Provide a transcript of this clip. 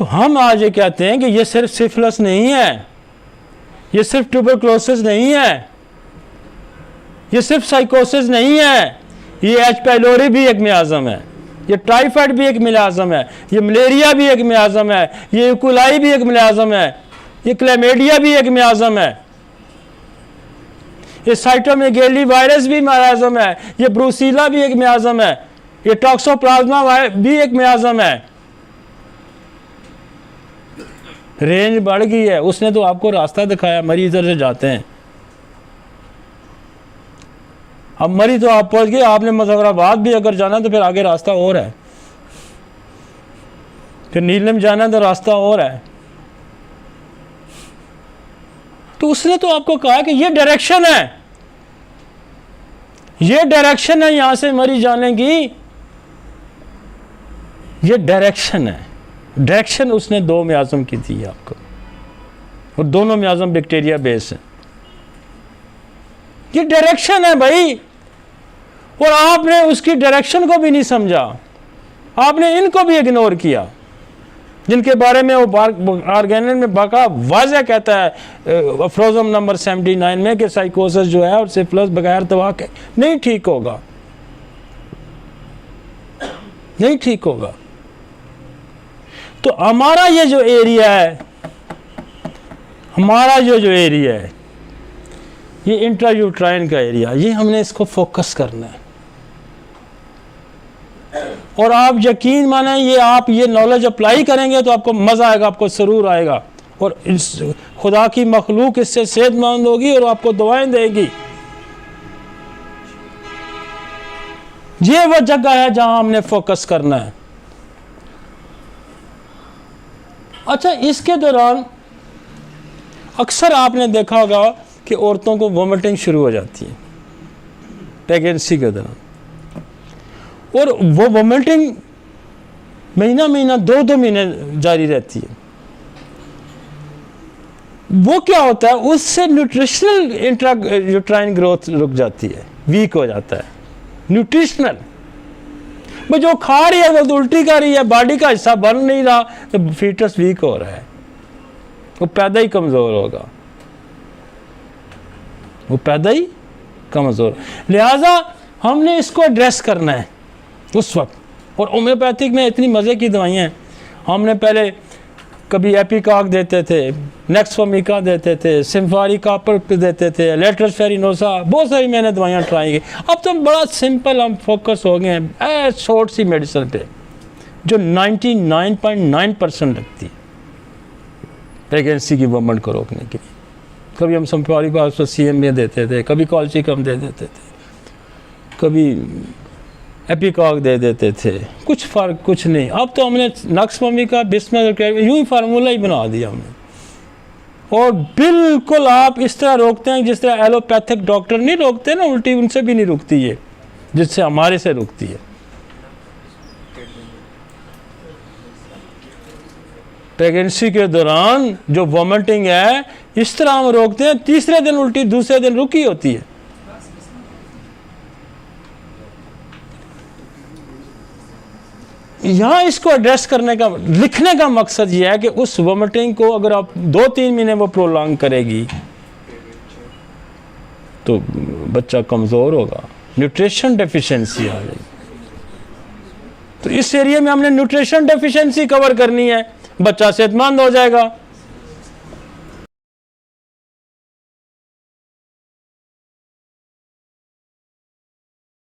तो हम आज ये कहते हैं कि ये सिर्फ सिफिलिस नहीं है, ये सिर्फ ट्यूबरक्लोसिस नहीं है, ये सिर्फ साइकोसिस नहीं है, ये एच पाइलोरी भी एक मियाज़म है, ये टाइफाइड भी एक मियाज़म है, ये मलेरिया भी एक मियाज़म है, ये इकोलाई भी एक मियाज़म है, ये क्लेमेडिया भी एक मियाज़म है, ये साइटोमेगाली वायरस भी मियाज़म है, ये ब्रूसीला भी एक मियाज़म है, ये टॉक्सोप्लाज्मा भी एक मियाज़म है। रेंज बढ़ गई है, उसने तो आपको रास्ता दिखाया, मरी इधर से जाते हैं। अब मरी तो आप पहुंच गए, आपने मुजफ्फराबाद भी अगर जाना तो फिर आगे रास्ता और है, फिर नीलम जाना तो रास्ता और है। तो उसने तो आपको कहा कि ये डायरेक्शन है, ये डायरेक्शन है यहां से मरी जाने की, ये डायरेक्शन है। डायरेक्शन उसने दो मियाज़म की थी आपको, और दोनों मियाज़म बैक्टीरिया बेस है। ये डायरेक्शन है भाई, और आपने उसकी डायरेक्शन को भी नहीं समझा, आपने इनको भी इग्नोर किया, जिनके बारे में वो ऑर्गेनल में बाका वाज़ह कहता है फ्रोजम नंबर 79 में कि साइकोसिस जो है और सिफिलिस बगैर दवा के नहीं ठीक होगा, नहीं ठीक होगा। तो हमारा ये जो एरिया है, हमारा जो एरिया है, ये इंट्रायूट्राइन का एरिया, ये हमने इसको फोकस करना है। और आप यकीन माने, ये आप ये नॉलेज अप्लाई करेंगे तो आपको मज़ा आएगा, आपको सरूर आएगा, और खुदा की मखलूक इससे सेहतमंद होगी और आपको दुआएं देगी। ये वो जगह है जहां हमने फोकस करना है। अच्छा, इसके दौरान अक्सर आपने देखा होगा कि औरतों को वोमिटिंग शुरू हो जाती है प्रेगनेंसी के दौरान, और वो वोमिटिंग महीना महीना 2-2 महीने जारी रहती है। वो क्या होता है, उससे न्यूट्रिशनल इंट्रायूट्राइन ग्रोथ रुक जाती है, वीक हो जाता है न्यूट्रिशनल। वो जो खा रही है वो तो उल्टी कर रही है, बॉडी का हिस्सा बन नहीं रहा, तो फीटस वीक हो रहा है, वो पैदा ही कमज़ोर होगा, वो पैदा ही कमज़ोर। लिहाजा हमने इसको एड्रेस करना है उस वक्त। और होम्योपैथिक में इतनी मज़े की दवाइयाँ हैं। हमने पहले कभी एपिकॉक देते थे, नेक्सफोमिका देते थे, सिम्फारी कापर देते थे, लेट्रस फेरिनोसा, बहुत सारी मैंने दवाइयाँ ट्राई की। अब तो बड़ा सिंपल हम फोकस हो गए हैं शॉर्ट सी मेडिसिन पे, जो 99.9% लगती है प्रेगनेंसी की वोमिट को रोकने के लिए। कभी हम सिम्फारी का CM में देते थे, कभी कॉल्चिकम दे देते थे, कभी एपिकॉक दे देते थे, कुछ फ़र्क कुछ नहीं। अब तो हमने नेक्सफोमिका, बिस्मथ, यूं ही फार्मूला ही बना दिया हमने, और बिल्कुल आप इस तरह रोकते हैं जिस तरह एलोपैथिक डॉक्टर नहीं रोकते ना, उल्टी उनसे भी नहीं रुकती है जिससे हमारे से रुकती है। प्रेगनेंसी के दौरान जो वोमिटिंग है इस तरह हम रोकते हैं, तीसरे दिन उल्टी, दूसरे दिन रुकी होती है। यहाँ इसको एड्रेस करने का, लिखने का मकसद यह है कि उस वोमिटिंग को अगर आप 2-3 महीने वो प्रोलॉन्ग करेगी तो बच्चा कमज़ोर होगा, न्यूट्रिशन डेफिशिएंसी आ जाएगी। तो इस एरिया में हमने न्यूट्रिशन डेफिशिएंसी कवर करनी है, बच्चा सेहतमंद हो जाएगा।